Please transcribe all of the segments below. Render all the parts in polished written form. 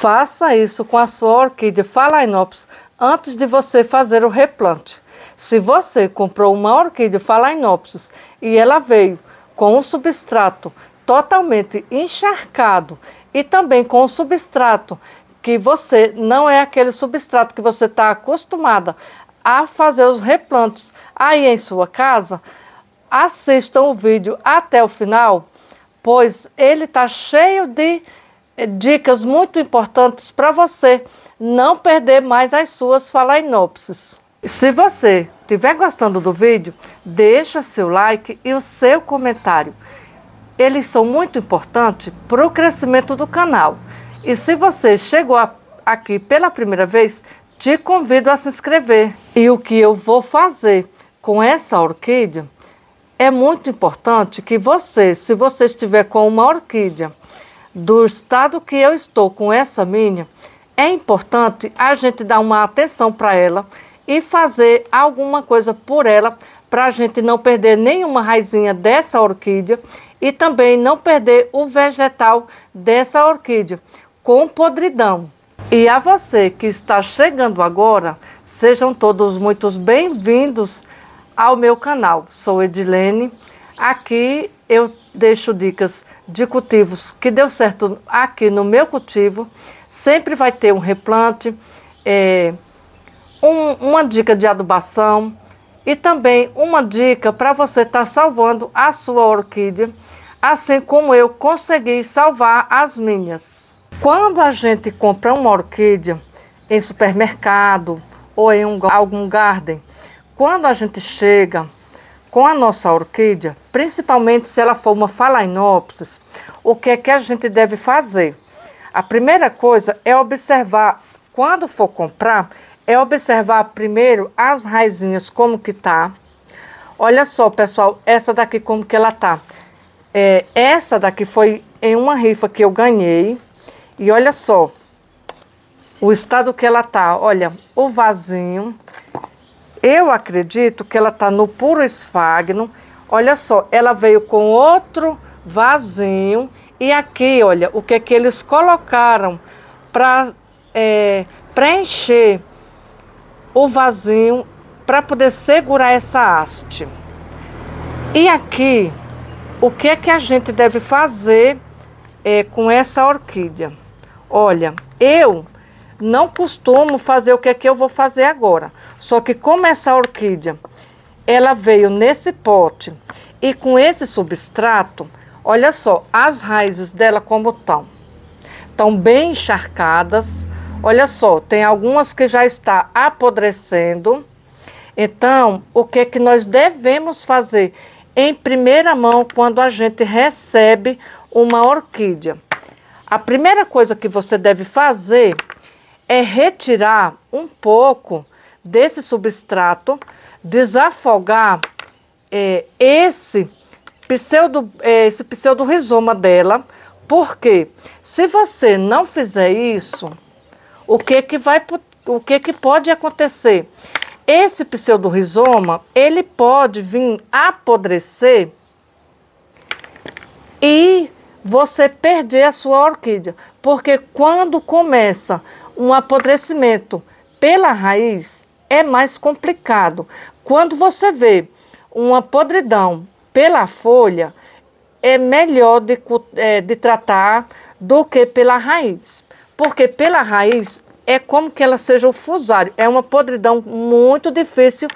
Faça isso com a sua orquídea Phalaenopsis antes de você fazer o replante. Se você comprou uma orquídea Phalaenopsis e ela veio com o substrato totalmente encharcado e também com o substrato que você não é aquele substrato que você está acostumada a fazer os replantes aí em sua casa, assistam o vídeo até o final, pois ele está cheio de dicas muito importantes para você não perder mais as suas Phalaenopsis. Se você estiver gostando do vídeo, deixa seu like e o seu comentário. Eles são muito importantes para o crescimento do canal. E se você chegou aqui pela primeira vez, te convido a se inscrever. E o que eu vou fazer com essa orquídea, é muito importante que você, se você estiver com uma orquídea do estado que eu estou com essa minha, é importante a gente dar uma atenção para ela e fazer alguma coisa por ela, para a gente não perder nenhuma raizinha dessa orquídea e também não perder o vegetal dessa orquídea com podridão. E a você que está chegando agora, sejam todos muito bem-vindos ao meu canal. Sou Edilene, aqui eu deixo dicas de cultivos que deu certo aqui no meu cultivo. Sempre vai ter um replante, uma dica de adubação e também uma dica para você estar salvando a sua orquídea, assim como eu consegui salvar as minhas. Quando a gente compra uma orquídea em supermercado ou em algum garden, quando a gente chega com a nossa orquídea, principalmente se ela for uma Phalaenopsis, o que é que a gente deve fazer? A primeira coisa é observar, quando for comprar, é observar primeiro as raizinhas como que tá. Olha só, pessoal, essa daqui como que ela tá. Essa daqui foi em uma rifa que eu ganhei. E olha só o estado que ela tá. Olha, o vasinho. Eu acredito que ela tá no puro esfagno. Olha só, ela veio com outro vasinho. E aqui, olha, o que que eles colocaram para preencher o vasinho para poder segurar essa haste. E aqui, o que é que a gente deve fazer com essa orquídea? Olha, eu não costumo fazer o que é que eu vou fazer agora. Só que como essa orquídea, ela veio nesse pote e com esse substrato, olha só, as raízes dela como estão. Estão bem encharcadas. Olha só, tem algumas que já está apodrecendo. Então, o que é que nós devemos fazer em primeira mão quando a gente recebe uma orquídea? A primeira coisa que você deve fazer é retirar um pouco desse substrato, desafogar esse pseudo-rizoma dela, porque se você não fizer isso, o que que pode acontecer? Esse pseudo-rizoma, ele pode vir apodrecer e você perder a sua orquídea, porque quando começa um apodrecimento pela raiz, é mais complicado. Quando você vê uma podridão pela folha, é melhor de tratar do que pela raiz. Porque pela raiz é como que ela seja o fusário. É uma podridão muito difícil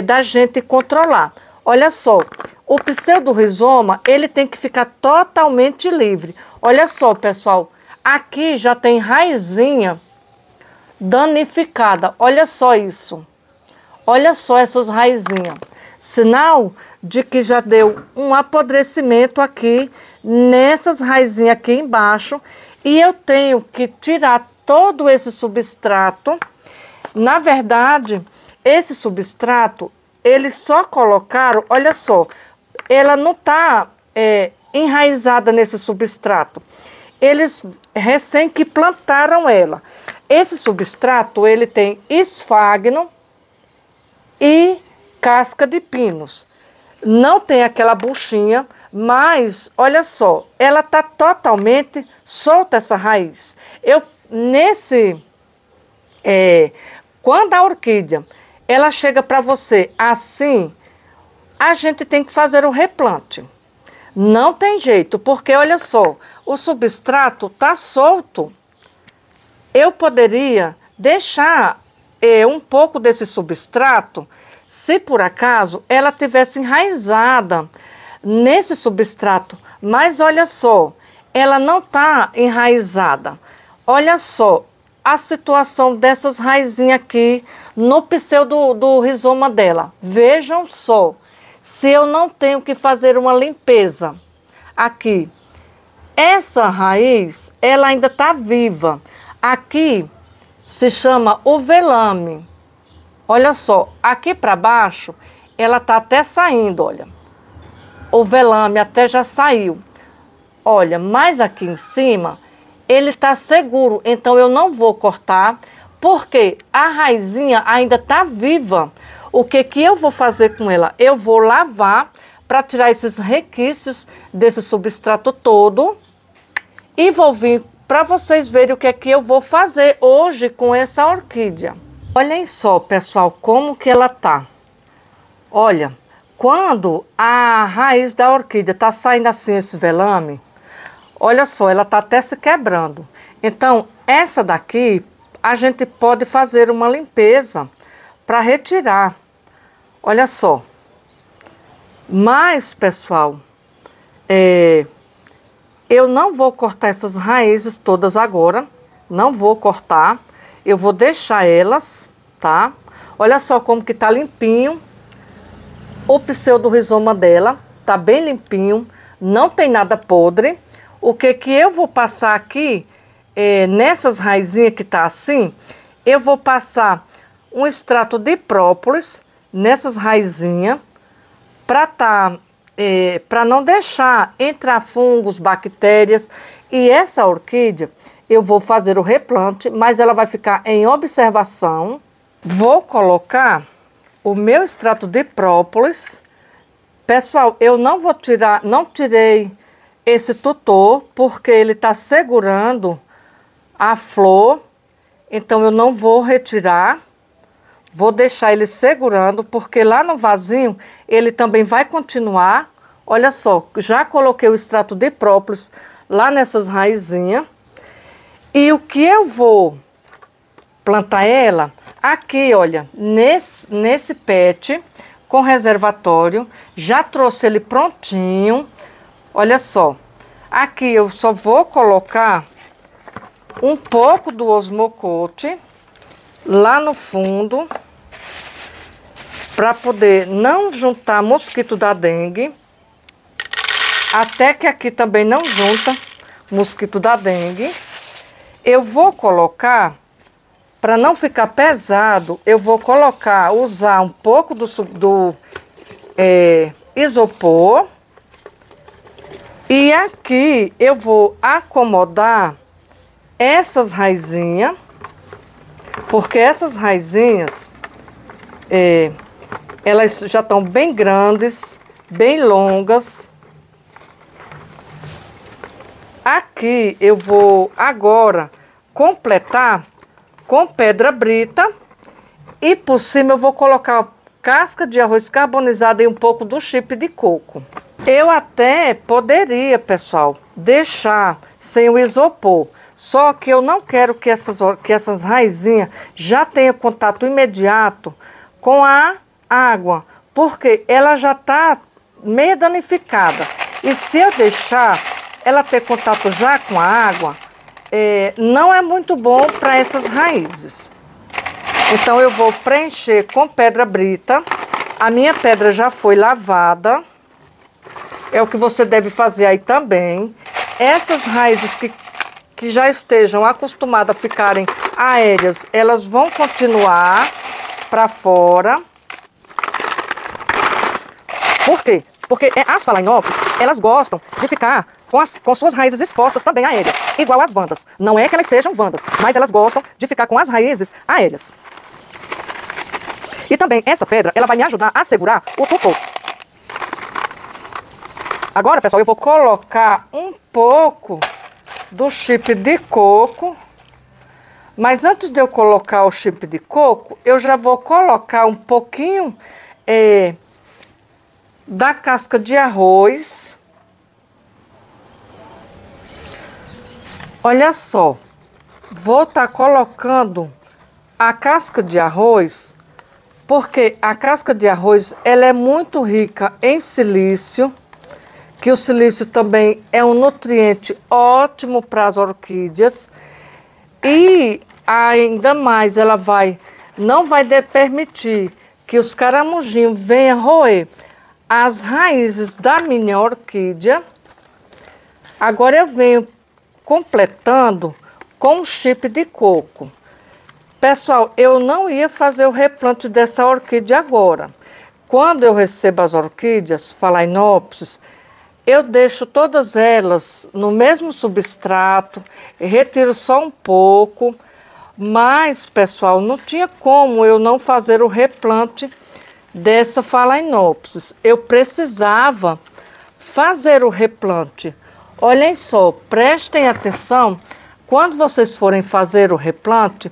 da gente controlar. Olha só, o pseudo-rizoma, ele tem que ficar totalmente livre. Olha só, pessoal, aqui já tem raizinha danificada. Olha só isso. Olha só essas raizinhas. Sinal de que já deu um apodrecimento aqui nessas raizinhas aqui embaixo. E eu tenho que tirar todo esse substrato. Na verdade, esse substrato, eles só colocaram, olha só, ela não está enraizada nesse substrato. Eles recém que plantaram ela. Esse substrato, ele tem esfagno e casca de pinos. Não tem aquela buchinha, mas olha só, ela está totalmente solta essa raiz. Quando a orquídea, ela chega para você assim, a gente tem que fazer o replante. Não tem jeito, porque olha só, o substrato tá solto. Eu poderia deixar um pouco desse substrato, se por acaso ela tivesse enraizada nesse substrato. Mas olha só, ela não está enraizada. Olha só a situação dessas raizinhas aqui no pseudo do rizoma dela. Vejam só, se eu não tenho que fazer uma limpeza aqui. Essa raiz, ela ainda está viva. Aqui se chama o velame. Olha só, aqui para baixo, ela está até saindo, olha. O velame até já saiu. Olha, mas aqui em cima, ele está seguro. Então, eu não vou cortar, porque a raizinha ainda está viva. O que eu vou fazer com ela? Eu vou lavar para tirar esses requisitos desse substrato todo. E vou vir para vocês verem o que eu vou fazer hoje com essa orquídea. Olhem só, pessoal, como que ela tá. Olha, quando a raiz da orquídea tá saindo assim, esse velame, olha só, ela tá até se quebrando. Então, essa daqui, a gente pode fazer uma limpeza para retirar. Olha só. Mas, pessoal, eu não vou cortar essas raízes todas agora. Não vou cortar. Eu vou deixar elas, tá? Olha só como que tá limpinho. O pseudo-rizoma dela tá bem limpinho. Não tem nada podre. O que eu vou passar aqui, nessas raizinhas que tá assim, eu vou passar um extrato de própolis nessas raizinhas, para não deixar entrar fungos, bactérias. E essa orquídea, eu vou fazer o replante, mas ela vai ficar em observação. Vou colocar o meu extrato de própolis. Pessoal, eu não vou tirar, não tirei esse tutor, porque ele está segurando a flor. Então, eu não vou retirar. Vou deixar ele segurando, porque lá no vasinho ele também vai continuar. Olha só, já coloquei o extrato de própolis lá nessas raizinhas. E o que eu vou plantar ela aqui, olha, nesse pet com reservatório. Já trouxe ele prontinho. Olha só, aqui eu só vou colocar um pouco do osmocote lá no fundo, para poder não juntar mosquito da dengue, até que aqui também não junta mosquito da dengue. Eu vou colocar, para não ficar pesado, eu vou usar um pouco do isopor. E aqui eu vou acomodar essas raizinhas, porque essas raizinhas, elas já estão bem grandes, bem longas. Aqui eu vou agora completar com pedra brita. E por cima eu vou colocar casca de arroz carbonizado e um pouco do chip de coco. Eu até poderia, pessoal, deixar sem o isopor. Só que eu não quero que essas raizinhas já tenham contato imediato com a água, porque ela já está meio danificada. E se eu deixar ela ter contato já com a água, não é muito bom para essas raízes. Então eu vou preencher com pedra brita. A minha pedra já foi lavada. É o que você deve fazer aí também. Essas raízes que já estejam acostumadas a ficarem aéreas, elas vão continuar para fora. Por quê? Porque as phalaenopsis, elas gostam de ficar com suas raízes expostas também aéreas, igual as vandas. Não é que elas sejam vandas, mas elas gostam de ficar com as raízes aéreas. E também essa pedra, ela vai me ajudar a segurar o tutor. Agora, pessoal, eu vou colocar um pouco do chip de coco Mas antes de eu colocar o chip de coco, eu já vou colocar um pouquinho da casca de arroz. Olha só, vou estar colocando a casca de arroz, porque a casca de arroz ela é muito rica em silício, que o silício também é um nutriente ótimo para as orquídeas. E ainda mais, ela não vai permitir que os caramujinhos venham roer as raízes da minha orquídea. Agora eu venho completando com um chip de coco. Pessoal, eu não ia fazer o replante dessa orquídea agora. Quando eu recebo as orquídeas, Phalaenopsis, eu deixo todas elas no mesmo substrato, retiro só um pouco, mas, pessoal, não tinha como eu não fazer o replante dessa Phalaenopsis. Eu precisava fazer o replante. Olhem só, prestem atenção, quando vocês forem fazer o replante,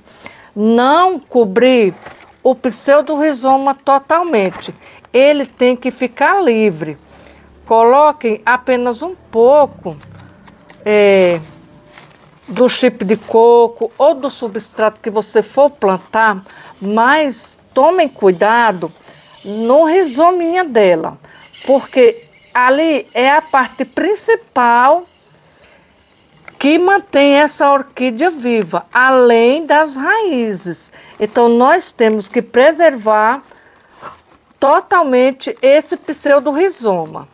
não cobrir o pseudo-rizoma totalmente. Ele tem que ficar livre. Coloquem apenas um pouco do chip de coco ou do substrato que você for plantar, mas tomem cuidado no rizominha dela, porque ali é a parte principal que mantém essa orquídea viva, além das raízes. Então, nós temos que preservar totalmente esse pseudo-rizoma.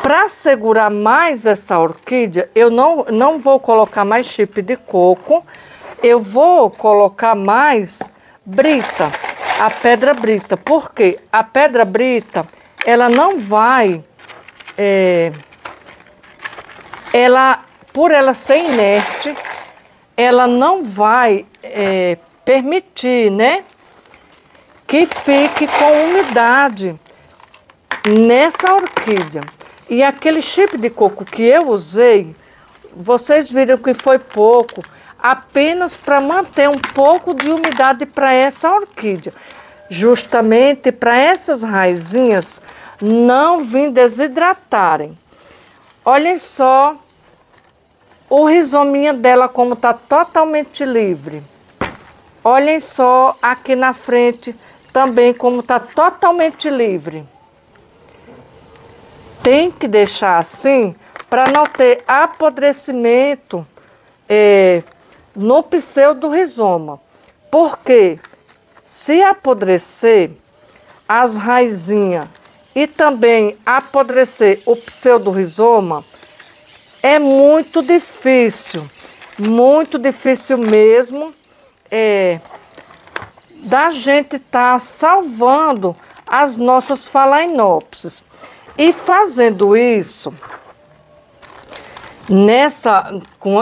Para segurar mais essa orquídea, eu não vou colocar mais chip de coco, eu vou colocar mais brita, a pedra brita, porque a pedra brita, ela não vai, por ela ser inerte, ela não vai permitir, né, que fique com umidade nessa orquídea. E aquele chip de coco que eu usei, vocês viram que foi pouco, apenas para manter um pouco de umidade para essa orquídea. Justamente para essas raizinhas não vir desidratarem. Olhem só o rizominha dela como está totalmente livre. Olhem só aqui na frente também como está totalmente livre. Tem que deixar assim para não ter apodrecimento no pseudo-rizoma. Porque se apodrecer as raizinhas e também apodrecer o pseudo-rizoma, é muito difícil mesmo da gente estar salvando as nossas Phalaenopsis. E fazendo isso,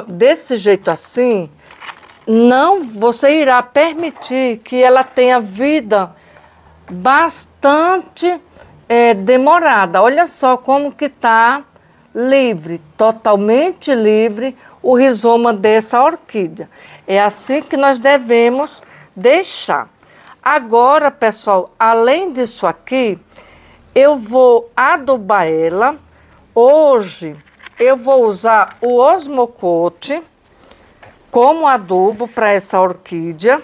desse jeito assim, você irá permitir que ela tenha vida bastante demorada. Olha só como que está livre, totalmente livre, o rizoma dessa orquídea. É assim que nós devemos deixar. Agora, pessoal, além disso aqui, eu vou adubar ela. Hoje eu vou usar o Osmocote como adubo para essa orquídea.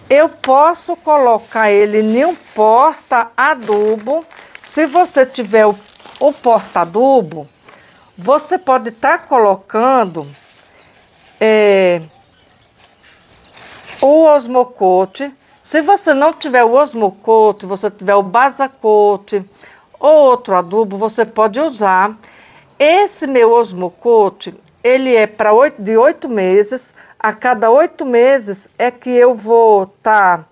Eu posso colocar ele em um porta-adubo. Se você tiver o porta-adubo, você pode estar colocando o Osmocote. Se você não tiver o Osmocote, você tiver o Basacote ou outro adubo, você pode usar. Esse meu Osmocote, ele é de 8 meses. A cada 8 meses é que eu vou estar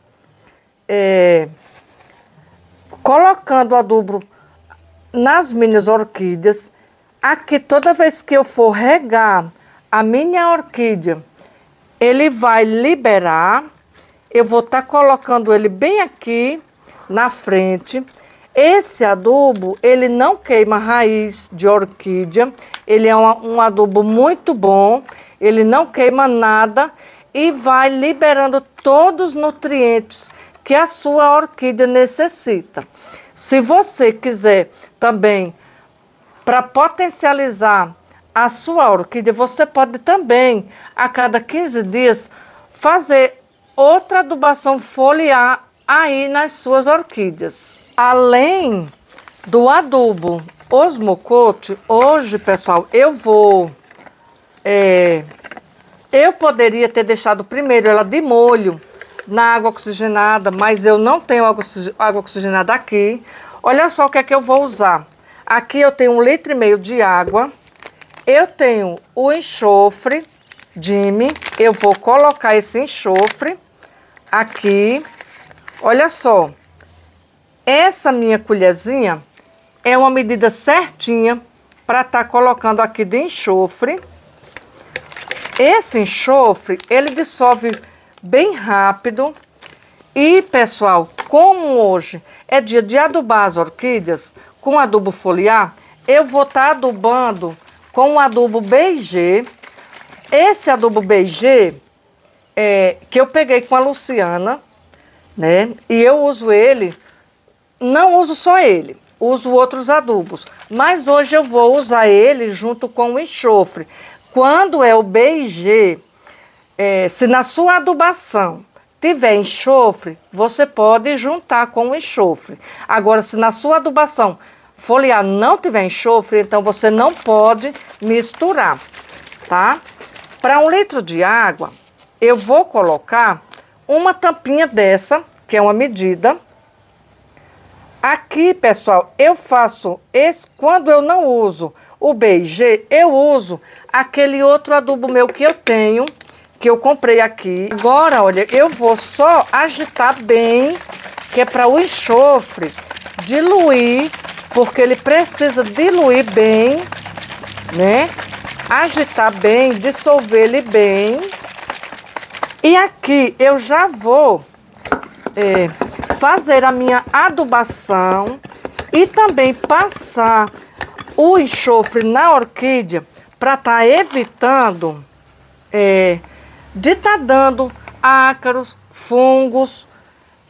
colocando adubo nas minhas orquídeas. Aqui, toda vez que eu for regar a minha orquídea, ele vai liberar. Eu vou estar colocando ele bem aqui na frente. Esse adubo, ele não queima raiz de orquídea. Ele é um adubo muito bom. ele não queima nada e vai liberando todos os nutrientes que a sua orquídea necessita. Se você quiser também, para potencializar a sua orquídea, você pode também, a cada 15 dias, fazer outra adubação foliar aí nas suas orquídeas. Além do adubo Osmocote, hoje, pessoal, eu poderia ter deixado primeiro ela de molho na água oxigenada, mas eu não tenho água oxigenada aqui. Olha só o que é que eu vou usar. Aqui eu tenho 1,5 litro de água. Eu tenho o enxofre Jimmy. Eu vou colocar esse enxofre aqui. Olha só. Essa minha colherzinha é uma medida certinha para estar colocando aqui de enxofre. Esse enxofre, ele dissolve bem rápido. E, pessoal, como hoje é dia de adubar as orquídeas com adubo foliar, eu vou estar adubando com o adubo BG. Esse adubo BG que eu peguei com a Luciana, né? E eu uso ele, não uso só ele, uso outros adubos. Mas hoje eu vou usar ele junto com o enxofre. Quando é o BG, se na sua adubação tiver enxofre, você pode juntar com o enxofre. Agora, se na sua adubação foliar não tiver enxofre, então você não pode misturar, tá? Para 1 litro de água, eu vou colocar uma tampinha dessa, que é uma medida. Aqui, pessoal, eu faço esse, quando eu não uso o BG, eu uso aquele outro adubo meu que eu tenho, que eu comprei aqui. Agora, olha, eu vou só agitar bem, que é para o enxofre diluir, porque ele precisa diluir bem, né? Agitar bem, dissolver ele bem. E aqui eu já vou fazer a minha adubação e também passar o enxofre na orquídea para estar evitando de estar dando ácaros, fungos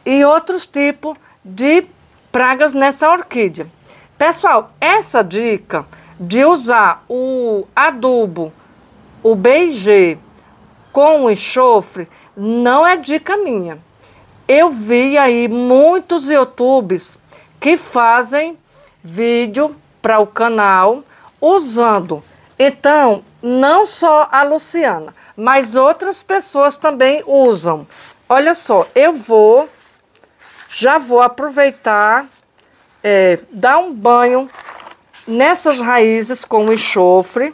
e outros tipos de pragas nessa orquídea. Pessoal, essa dica de usar o adubo, o BG com o enxofre, não é dica minha. Eu vi aí muitos YouTubers que fazem vídeo para o canal usando. Então, não só a Luciana, mas outras pessoas também usam. Olha só, já vou aproveitar, dar um banho nessas raízes com o enxofre.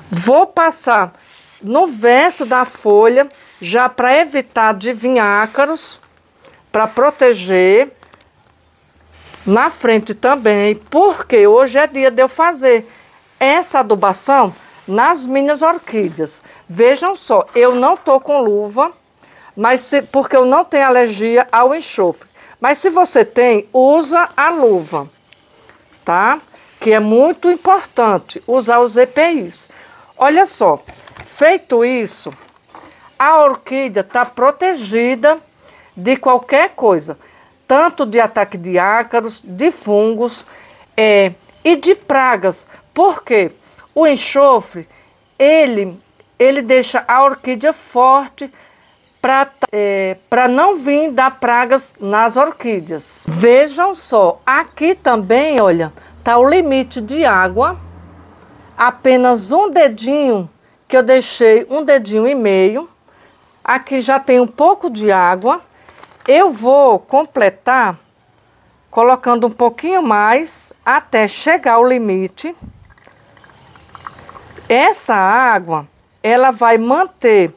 Vou passar no verso da folha, já para evitar de vir ácaros, para proteger. Na frente também, porque hoje é dia de eu fazer essa adubação nas minhas orquídeas. Vejam só, eu não tô com luva, mas porque eu não tenho alergia ao enxofre. Mas se você tem, usa a luva, tá? Que é muito importante usar os EPIs. Olha só, feito isso, a orquídea está protegida de qualquer coisa, tanto de ataque de ácaros, de fungos e de pragas. Porque o enxofre, ele deixa a orquídea forte para não vir dar pragas nas orquídeas. Vejam só, aqui também, olha, tá o limite de água. Apenas um dedinho, que eu deixei 1,5 dedinhos. Aqui já tem um pouco de água. Eu vou completar colocando um pouquinho mais até chegar ao limite. Essa água, ela vai manter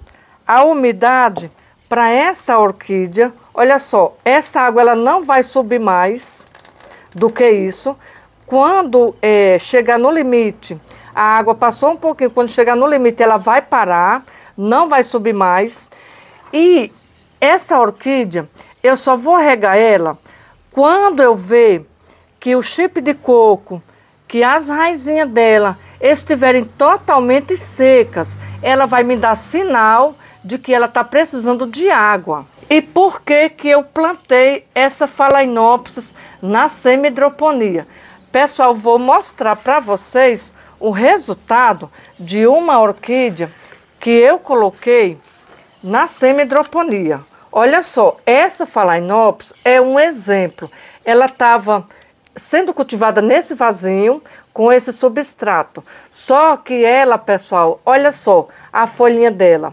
a umidade para essa orquídea. Olha só, essa água ela não vai subir mais do que isso. Quando chegar no limite, a água passou um pouquinho, quando chegar no limite ela vai parar, não vai subir mais. E essa orquídea, eu só vou regar ela quando eu ver que o chip de coco, que as raizinhas dela, estiverem totalmente secas, ela vai me dar sinal de que ela está precisando de água. E por que que eu plantei essa Phalaenopsis na semi-hidroponia? Pessoal, vou mostrar para vocês o resultado de uma orquídea que eu coloquei na semi-hidroponia. Olha só, essa Phalaenopsis é um exemplo. Ela estava sendo cultivada nesse vasinho com esse substrato. Só que ela, pessoal, olha só a folhinha dela.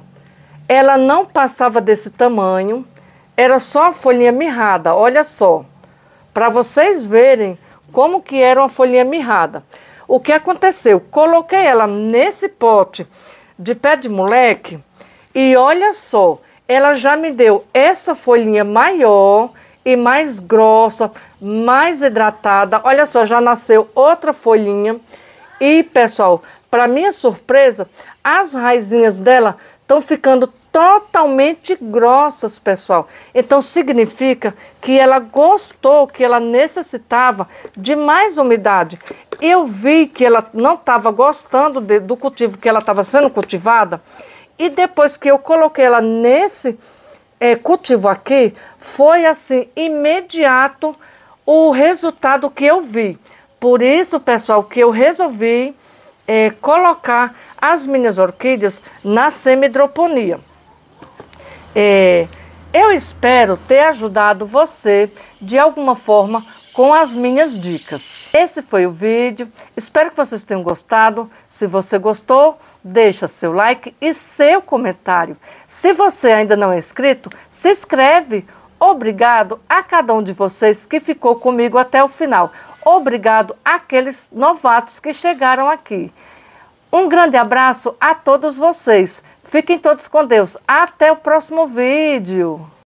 Ela não passava desse tamanho, era só a folhinha mirrada, olha só. Para vocês verem como que era uma folhinha mirrada. O que aconteceu? Coloquei ela nesse pote de pé de moleque e olha só, ela já me deu essa folhinha maior e mais grossa, mais hidratada. Olha só, já nasceu outra folhinha. E, pessoal, para minha surpresa, as raizinhas dela estão ficando totalmente grossas, pessoal. Então, significa que ela gostou, que ela necessitava de mais umidade. Eu vi que ela não estava gostando do cultivo que ela estava sendo cultivada. E depois que eu coloquei ela nesse cultivo aqui, foi assim, imediato o resultado que eu vi. Por isso, pessoal, que eu resolvi colocar as minhas orquídeas na semi-hidroponia. Eu espero ter ajudado você de alguma forma com as minhas dicas. Esse foi o vídeo, espero que vocês tenham gostado. Se você gostou, deixa seu like e seu comentário. Se você ainda não é inscrito, se inscreve. Obrigado a cada um de vocês que ficou comigo até o final. Obrigado àqueles novatos que chegaram aqui. Um grande abraço a todos vocês. Fiquem todos com Deus. Até o próximo vídeo.